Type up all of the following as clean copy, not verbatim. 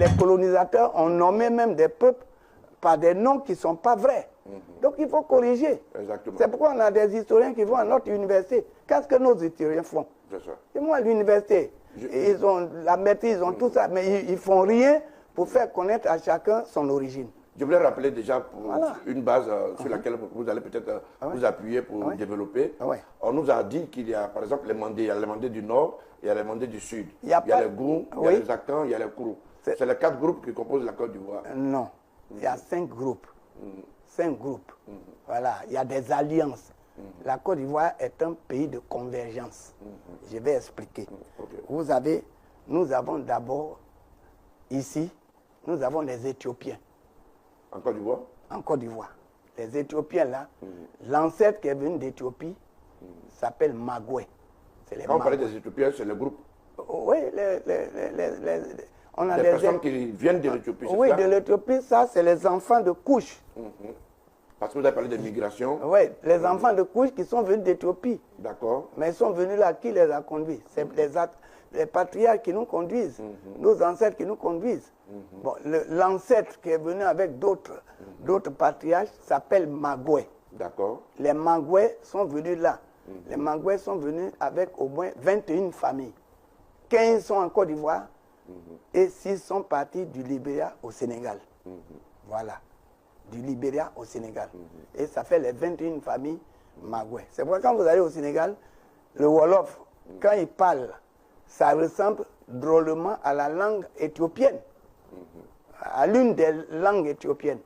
les colonisateurs ont nommé même des peuples par des noms qui ne sont pas vrais. Donc il faut corriger. C'est pourquoi on a des historiens qui vont à notre université. Qu'est-ce que nos historiens font? Et moi, à l'université, ils ont la maîtrise, ils ont tout ça, mais ils ne font rien pour faire connaître à chacun son origine. Je voulais rappeler déjà pour une base sur laquelle vous allez peut-être vous appuyer pour développer. On nous a dit qu'il y a par exemple les Mandés. Il y a les Mandés du Nord, il y a les Mandés du Sud. Il y a les Gourou, il y a les Akans, il y a les Kourou. C'est les 4 groupes qui composent la Côte d'Ivoire. Non, il y a 5 groupes. 5 groupes. Voilà, il y a des alliances. La Côte d'Ivoire est un pays de convergence. Je vais expliquer. Nous avons d'abord, ici, nous avons les Éthiopiens. En Côte d'Ivoire? En Côte d'Ivoire. Les Éthiopiens, là, l'ancêtre qui est venu d'Éthiopie s'appelle Magoué. Quand on parlait des Éthiopiens, c'est le groupe? Oui, on a des personnes qui viennent de l'Éthiopie. Oui, de l'Éthiopie, ça, c'est les enfants de Couche. Parce que vous avez parlé de migration. Oui, les enfants de Couche qui sont venus d'Éthiopie. D'accord. Mais ils sont venus là, qui les a conduits? C'est les patriarches qui nous conduisent, nos ancêtres qui nous conduisent. Bon, l'ancêtre qui est venu avec d'autres patriarches s'appelle Magoué. D'accord. Les Magoué sont venus là. Les Magoué sont venus avec au moins 21 familles. 15 sont en Côte d'Ivoire et 6 sont partis du Libéria au Sénégal. Voilà. Du Libéria au Sénégal. Et ça fait les 21 familles Magoué. C'est pourquoi quand vous allez au Sénégal, le Wolof, quand il parle, ça ressemble drôlement à la langue éthiopienne, à l'une des langues éthiopiennes.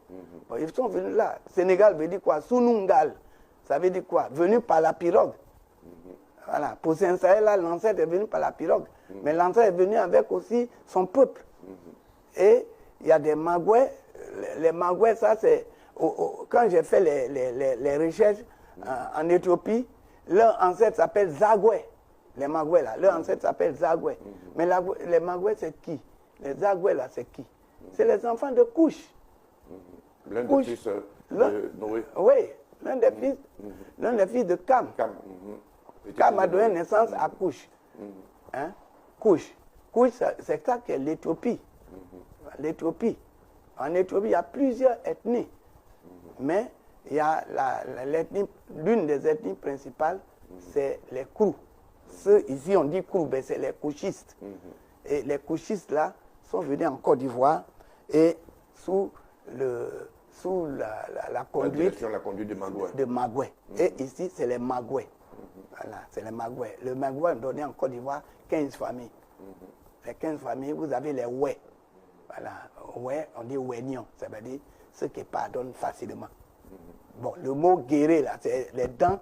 Bon, ils sont venus là. Sénégal veut dire quoi? Sunungal. Ça veut dire quoi? Venu par la pirogue. Voilà. Pour s'installer là, l'ancêtre est venu par la pirogue. Mais l'ancêtre est venu avec aussi son peuple. Et il y a des Magoué. Les Magoué, ça c'est... Quand j'ai fait les recherches en Éthiopie, leur ancêtre s'appelle Zagoué. Les Magoué là, leur ancêtre s'appelle Zagoué. Mais les Magoué c'est qui? Les Zagoué là c'est qui? C'est les enfants de Couche. L'un des fils de Noé. Oui, l'un des fils de Cam. Cam a donné naissance à Couche. Hein? Couche. Couche, c'est ça qu'est l'Éthiopie. L'Éthiopie. En Éthiopie, il y a plusieurs ethnies. Mais il y a l'une des ethnies principales, c'est les Kourous. Ceux ici, on dit Kourous, mais c'est les couchistes. Et les couchistes, là, sont venus en Côte d'Ivoire et sous la conduite de Magoué. Et ici, c'est les Magoué. Voilà, c'est les Magoué. Le Magoué a donné en Côte d'Ivoire 15 familles. Les 15 familles, vous avez les Oué. Voilà, Oué, on dit Ouénion, ça veut dire ceux qui pardonnent facilement. Bon, le mot guérir, là, c'est les dents,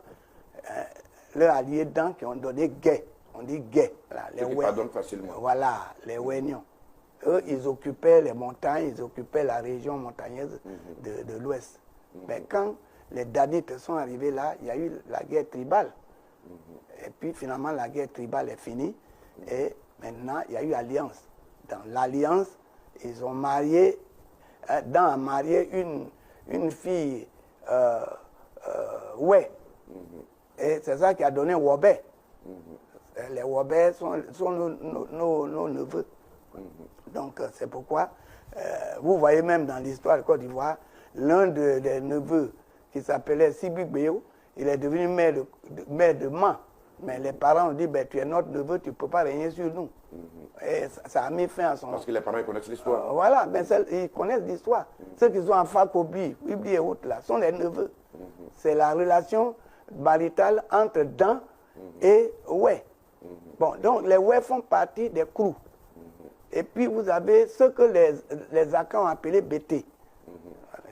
leurs alliés dents qui ont donné gué. On dit gué. Voilà, ceux qui pardonnent facilement. Voilà, les Ouénions. Eux, ils occupaient les montagnes, ils occupaient la région montagneuse de l'Ouest. Mais quand les Danites sont arrivés là, il y a eu la guerre tribale. Et puis finalement, la guerre tribale est finie. Et maintenant, il y a eu alliance. Dans l'alliance, ils ont marié, une fille, ouais. Et c'est ça qui a donné Wobé. Les Wobé sont nos neveux. Donc c'est pourquoi, vous voyez même dans l'histoire de Côte d'Ivoire, l'un des neveux qui s'appelait Sibi Béo, il est devenu maire de Mans. Mais les parents ont dit, ben, tu es notre neveu, tu ne peux pas régner sur nous. Et ça a mis fin à son... Parce que les parents ils connaissent l'histoire. Voilà, mais ils connaissent l'histoire. Ceux qui sont en Fakobi, Ibli et autres là, sont les neveux. C'est la relation maritale entre Dan et Oué. Bon, donc les Oué font partie des Kourous. Et puis vous avez ce que les Akans ont appelé Bété.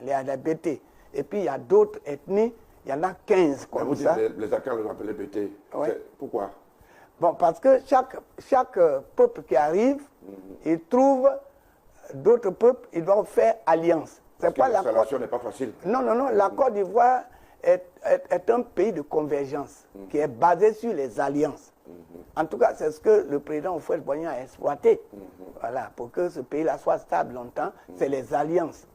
Les Bété. Et puis il y a d'autres ethnies. Il y en a 15 comme vous ça. Dites les Akans les appelaient Bété. Oui. Pourquoi? Bon, parce que chaque peuple qui arrive, il trouve d'autres peuples, ils doivent faire alliance. La relation n'est pas facile. Non, la Côte d'Ivoire est un pays de convergence qui est basé sur les alliances. En tout cas, c'est ce que le président Houphouët-Boigny a exploité. Voilà, pour que ce pays-là soit stable longtemps, c'est les alliances.